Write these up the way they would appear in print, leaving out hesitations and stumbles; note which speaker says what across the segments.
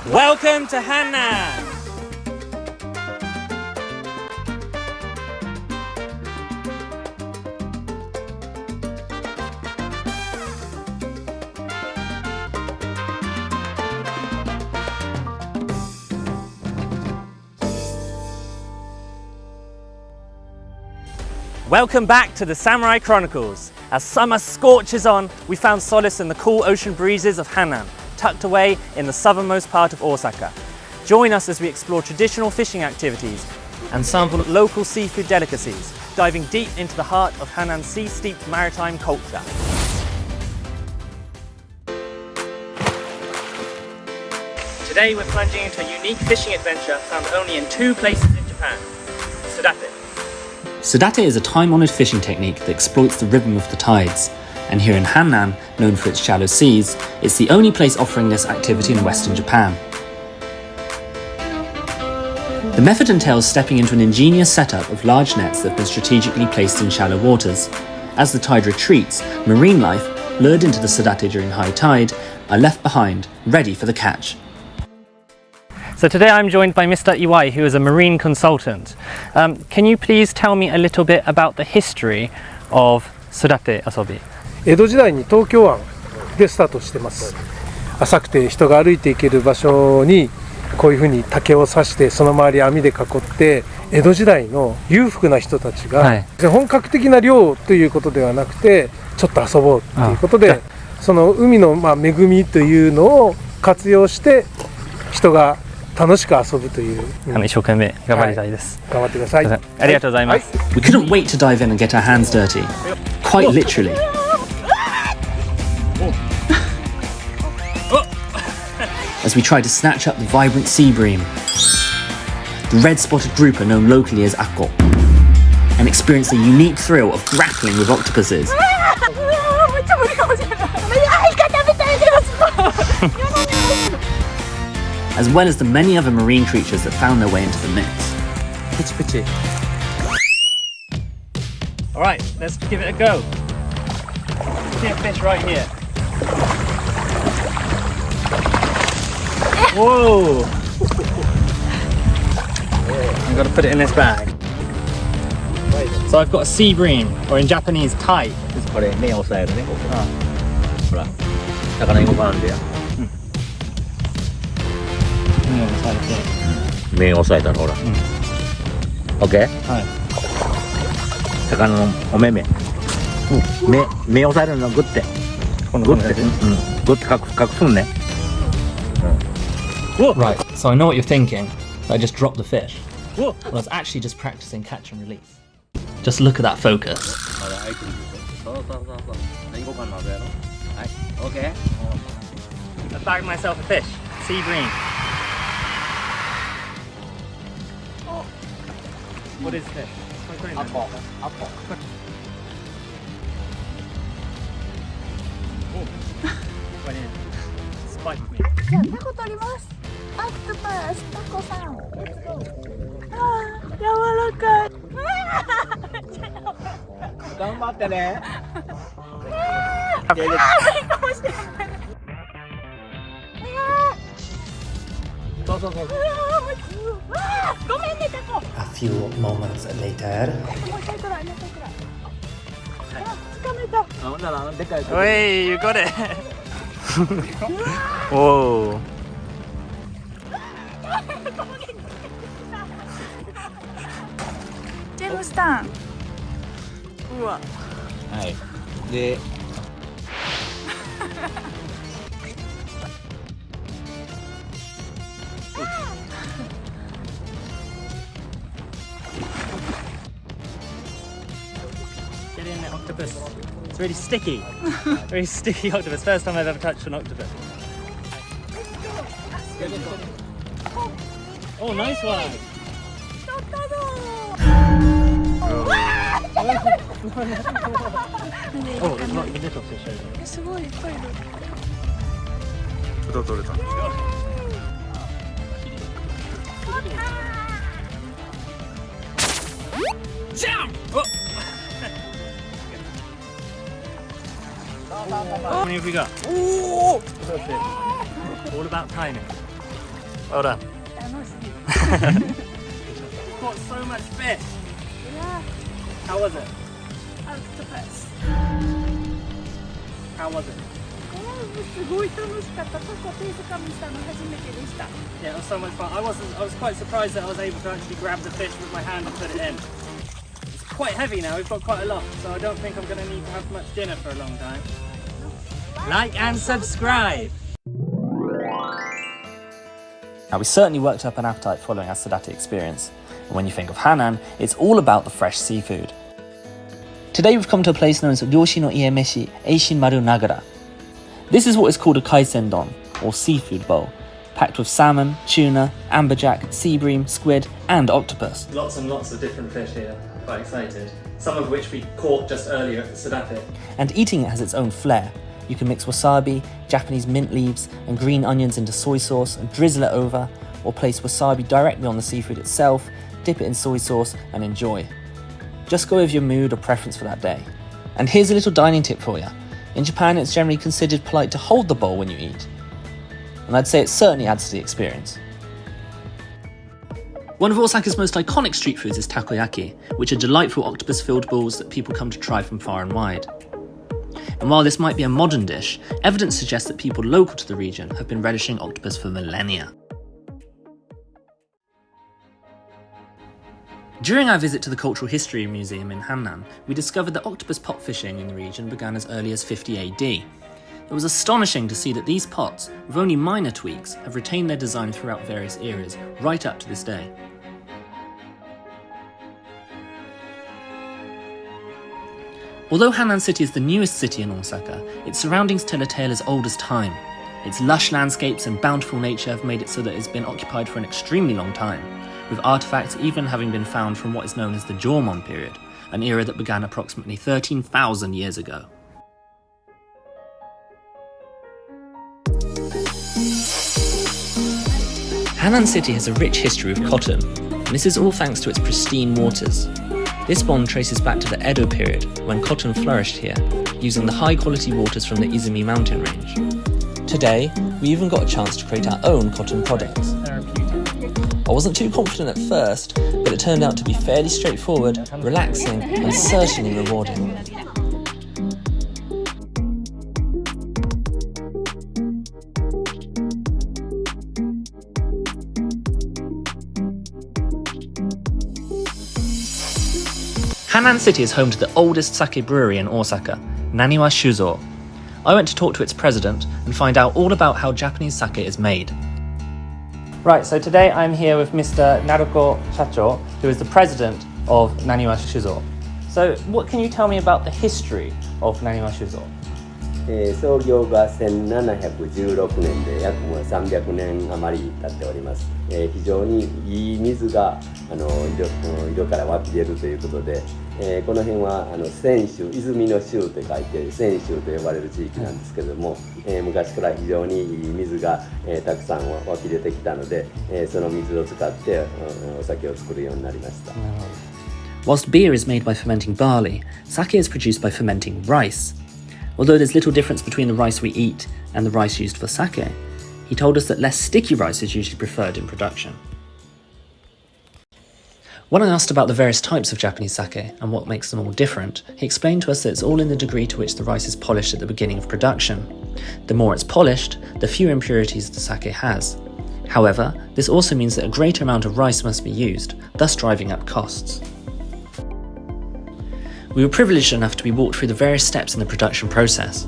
Speaker 1: Welcome to Hannan! Welcome back to the Samurai Chronicles. As summer scorches on, we found solace in the cool ocean breezes of Hannan, tucked away in the southernmost part of Osaka. Join us as we explore traditional fishing activities and sample local seafood delicacies, diving deep into the heart of Hannan's sea-steeped maritime culture. Today we're plunging into a unique fishing adventure found only in 2 places in Japan, Sudate.
Speaker 2: Sudate is a time-honoured fishing technique that exploits the rhythm of the tides, and here in Hannan, known for its shallow seas, it's the only place offering this activity in western Japan. The method entails stepping into an ingenious setup of large nets that have been strategically placed in shallow waters. As the tide retreats, marine life, lured into the Sudate during high tide, are left behind, ready for the catch.
Speaker 1: So today I'm joined by Mr. Iwai, who is a marine consultant. Can you please tell me a little bit about the history of Sudate asobi?
Speaker 3: 江戸時代に東京湾でスタートしてます。浅くて人が歩いていける場所にこういうふうに竹を刺してその周り網で囲って江戸時代の裕福な人たちが、本格的な漁ということではなくてちょっと遊ぼうということでその海の恵みというのを活用して人が楽しく遊ぶという。
Speaker 1: 一生懸命頑張りたいです。
Speaker 3: 頑張ってください。
Speaker 1: ありがとうございます。
Speaker 2: We couldn't wait to dive in and get our hands dirty. Quite literally. As we try to snatch up the vibrant sea bream, the red-spotted grouper known locally as ako, and experience the unique thrill of grappling with octopuses. As well as the many other marine creatures that found their way into the mix.
Speaker 1: Pichi pichi. Alright, let's give it a go. See a fish right here. Whoa! I've got to put it in this bag. So I've got a sea bream, or in Japanese, tai.
Speaker 4: これ目を押さえるね。ほら、魚に動かんでや。目を押さえたらほら。オッケー？
Speaker 1: はい。
Speaker 4: 魚のお目目。目を押さえるのグッて。グッて。グッて隠すんね。
Speaker 2: Right, so I know what you're thinking. I just dropped the fish. Well, I was actually just practicing catch and release. Just look at that focus.
Speaker 4: そう。何動かんのやろ。はい。オッケー。
Speaker 1: I bagged myself a fish. Sea bream. What is this?
Speaker 4: Apple.
Speaker 1: Went in. Spiked me.
Speaker 5: じゃあタコ取ります。アクトパスタコさん。レッツゴー。ああ、柔らかい。
Speaker 4: 頑張ってね。
Speaker 5: 無理かもしれない。
Speaker 4: そう。
Speaker 5: ごめんねタコ。
Speaker 2: A few moments later.
Speaker 5: もう一回くらい。掴めた。
Speaker 4: ほんならでかい。
Speaker 1: Hey, you got it! Whoa!
Speaker 5: ジェームスタン。うわ。
Speaker 4: はい。で。
Speaker 1: Get in there, octopus. It's really sticky. Very sticky octopus. First time I've ever touched an octopus. Oh, nice one. Oh, there's not the little fish over there.
Speaker 5: すごいいっぱいいる。
Speaker 3: 取れた。
Speaker 1: Jump! Oh. How many have we got? All about timing. Well done.
Speaker 5: 楽しい。
Speaker 1: Caught so much fish.
Speaker 5: Yeah,
Speaker 1: How was it?
Speaker 5: octopus.
Speaker 1: How was it?
Speaker 5: すごい楽しかった。タコ手づかみしたの初めてでした。
Speaker 1: Yeah, it was so much fun. I was quite surprised that I was able to actually grab the fish with my hand and put it in. It's quite heavy now. We've got quite a lot, so I don't think I'm going to need to have much dinner for a long time. Like and subscribe.
Speaker 2: Now, we certainly worked up an appetite following our Sudate experience, and when you think of Hannan, it's all about the fresh seafood. Today we've come to a place known as Ryoshi no Ie Meshi Eishin Maru Nagara. This is what is called a kaisen don, or seafood bowl, packed with salmon, tuna, amberjack, sea bream, squid, and octopus.
Speaker 1: Lots and lots of different fish here. Quite excited. Some of which we caught just earlier at the Sudate.
Speaker 2: And eating it has its own flair. You can mix wasabi, Japanese mint leaves, and green onions into soy sauce and drizzle it over, or place wasabi directly on the seafood itself, dip it in soy sauce, and enjoy. Just go with your mood or preference for that day. And here's a little dining tip for you. In Japan, it's generally considered polite to hold the bowl when you eat. And I'd say it certainly adds to the experience. One of Osaka's most iconic street foods is takoyaki, which are delightful octopus-filled balls that people come to try from far and wide. And while this might be a modern dish, evidence suggests that people local to the region have been relishing octopus for millennia. During our visit to the Cultural History Museum in Hannan, we discovered that octopus pot fishing in the region began as early as 50 AD. It was astonishing to see that these pots, with only minor tweaks, have retained their design throughout various eras, right up to this day. Although Hannan City is the newest city in Osaka, its surroundings tell a tale as old as time. Its lush landscapes and bountiful nature have made it so that it's been occupied for an extremely long time, with artefacts even having been found from what is known as the Jomon period, an era that began approximately 13,000 years ago. Hannan City has a rich history of cotton, and this is all thanks to its pristine waters. This bond traces back to the Edo period, when cotton flourished here, using the high-quality waters from the Izumi mountain range. Today, we even got a chance to create our own cotton products. I wasn't too confident at first, but it turned out to be fairly straightforward, relaxing, and certainly rewarding. Hannan City is home to the oldest sake brewery in Osaka, Naniwa Shuzo. I went to talk to its president and find out all about how Japanese sake is made. Right, so today I'm here with Mr. Naruko Shacho, who is the president of Naniwa Shuzo. So what can you tell me about the history of Naniwa Shuzo?
Speaker 6: 創業が1716年で約300年余り経っております。非常にいい水が井戸から湧き出るということで、この辺は泉州、泉の州と書いて泉州と呼ばれる地域なんですけれども、昔から非常にいい水がたくさん湧き出てきたので、その水を使ってお酒を作るようになりました。
Speaker 2: Whilst beer is made by fermenting barley, sake is produced by fermenting rice. Although there's little difference between the rice we eat and the rice used for sake, he told us that less sticky rice is usually preferred in production. When I asked about the various types of Japanese sake and what makes them all different, he explained to us that it's all in the degree to which the rice is polished at the beginning of production. The more it's polished, the fewer impurities the sake has. However, this also means that a greater amount of rice must be used, thus driving up costs. We were privileged enough to be walked through the various steps in the production process.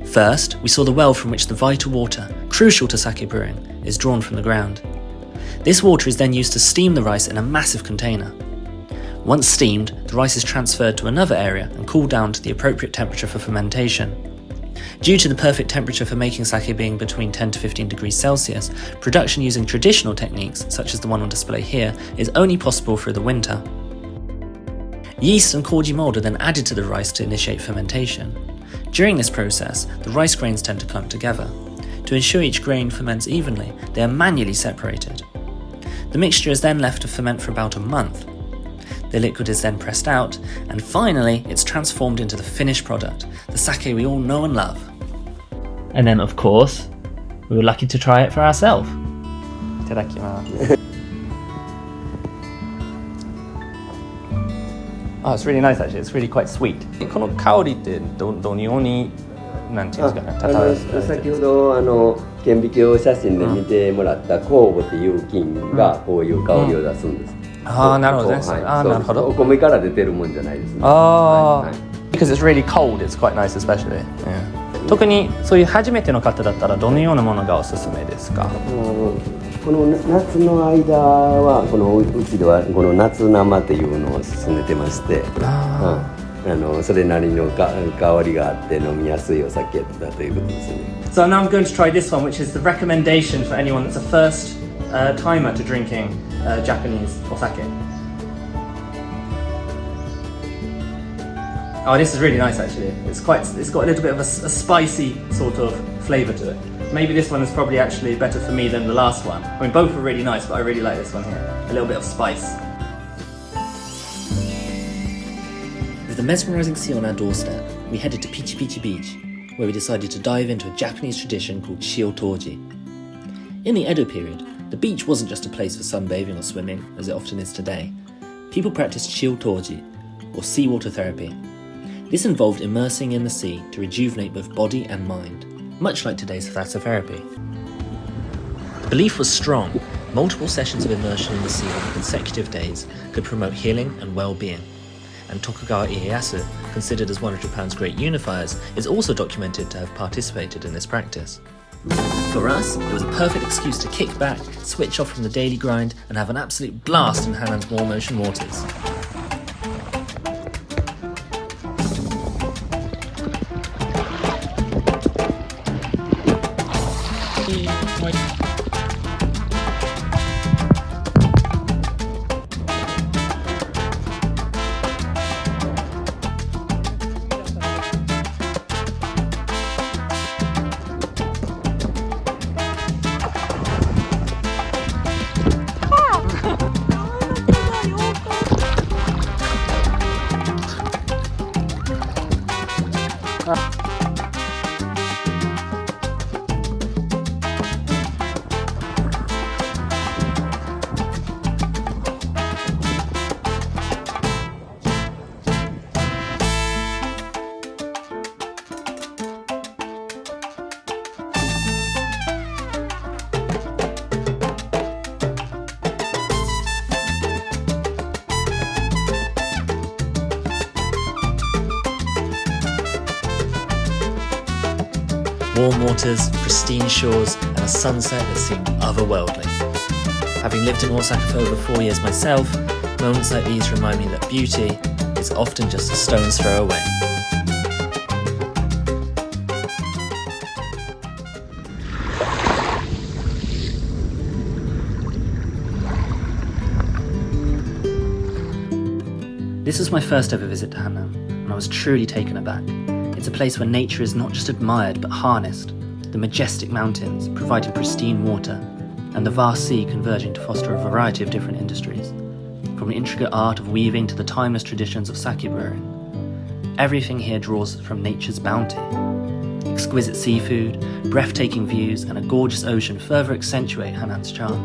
Speaker 2: First, we saw the well from which the vital water, crucial to sake brewing, is drawn from the ground. This water is then used to steam the rice in a massive container. Once steamed, the rice is transferred to another area and cooled down to the appropriate temperature for fermentation. Due to the perfect temperature for making sake being between 10 to 15 degrees Celsius, production using traditional techniques, such as the one on display here, is only possible through the winter. Yeast and koji mold are then added to the rice to initiate fermentation. During this process, the rice grains tend to clump together. To ensure each grain ferments evenly, they are manually separated. The mixture is then left to ferment for about a month. The liquid is then pressed out, and finally it's transformed into the finished product, the sake we all know and love.
Speaker 1: And then, of course, we were lucky to try it for ourselves. いただきます。Oh, it's really nice actually. It's really quite sweet. この香りってどのようになんていうんですかね。
Speaker 6: 先ほど顕微鏡写真で見てもらった酵母っていう菌がこういう香りを出すんです。
Speaker 1: ああ、なるほどね。
Speaker 6: ああ、なるほど。お米から出てるもんじゃないですね。
Speaker 1: ああ、because it's really cold, it's quite nice, especially. 特にそういう初めての方だったらどのようなものがおすすめですか？
Speaker 6: この夏の間はうちではこの夏生っていうのを勧めてまして、それなりの香りがあって飲みやすいお酒だということですね。
Speaker 1: So now I'm going to try this one, which is the recommendation for anyone that's a first timer to drinking Japanese osake. Oh, this is really nice actually. It's got a little bit of a spicy sort of flavour to it. Maybe this one is probably actually better for me than the last one. I mean, both are really nice, but I really like this one here. A little bit of spice.
Speaker 2: With the mesmerising sea on our doorstep, we headed to Pichi Pichi Beach, where we decided to dive into a Japanese tradition called shiotoji. In the Edo period, the beach wasn't just a place for sunbathing or swimming, as it often is today. People practiced shiotoji, or seawater therapy. This involved immersing in the sea to rejuvenate both body and mind, much like today's Thalassotherapy. The belief was strong. Multiple sessions of immersion in the sea on consecutive days could promote healing and well-being. And Tokugawa Ieyasu, considered as one of Japan's great unifiers, is also documented to have participated in this practice. For us, it was a perfect excuse to kick back, switch off from the daily grind, and have an absolute blast in Hannan's warm ocean waters. Warm waters, pristine shores, and a sunset that seemed otherworldly. Having lived in Osaka for over 4 years myself, moments like these remind me that beauty is often just a stone's throw away. This was my first ever visit to Hannan, and I was truly taken aback. It's a place where nature is not just admired but harnessed, the majestic mountains providing pristine water, and the vast sea converging to foster a variety of different industries, from the intricate art of weaving to the timeless traditions of sake brewing. Everything here draws from nature's bounty. Exquisite seafood, breathtaking views, and a gorgeous ocean further accentuate Hannan's charm.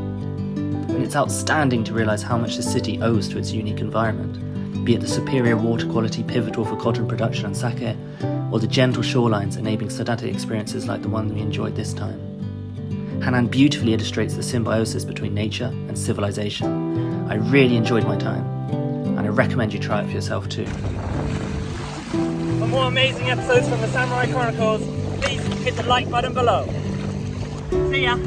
Speaker 2: And it's outstanding to realise how much the city owes to its unique environment, be it the superior water quality pivotal for cotton production and sake, or the gentle shorelines enabling Sudate experiences like the one we enjoyed this time. Hannan beautifully illustrates the symbiosis between nature and civilization. I really enjoyed my time, and I recommend you try it for yourself too.
Speaker 1: For more amazing episodes from the Samurai Chronicles, please hit the like button below. See ya!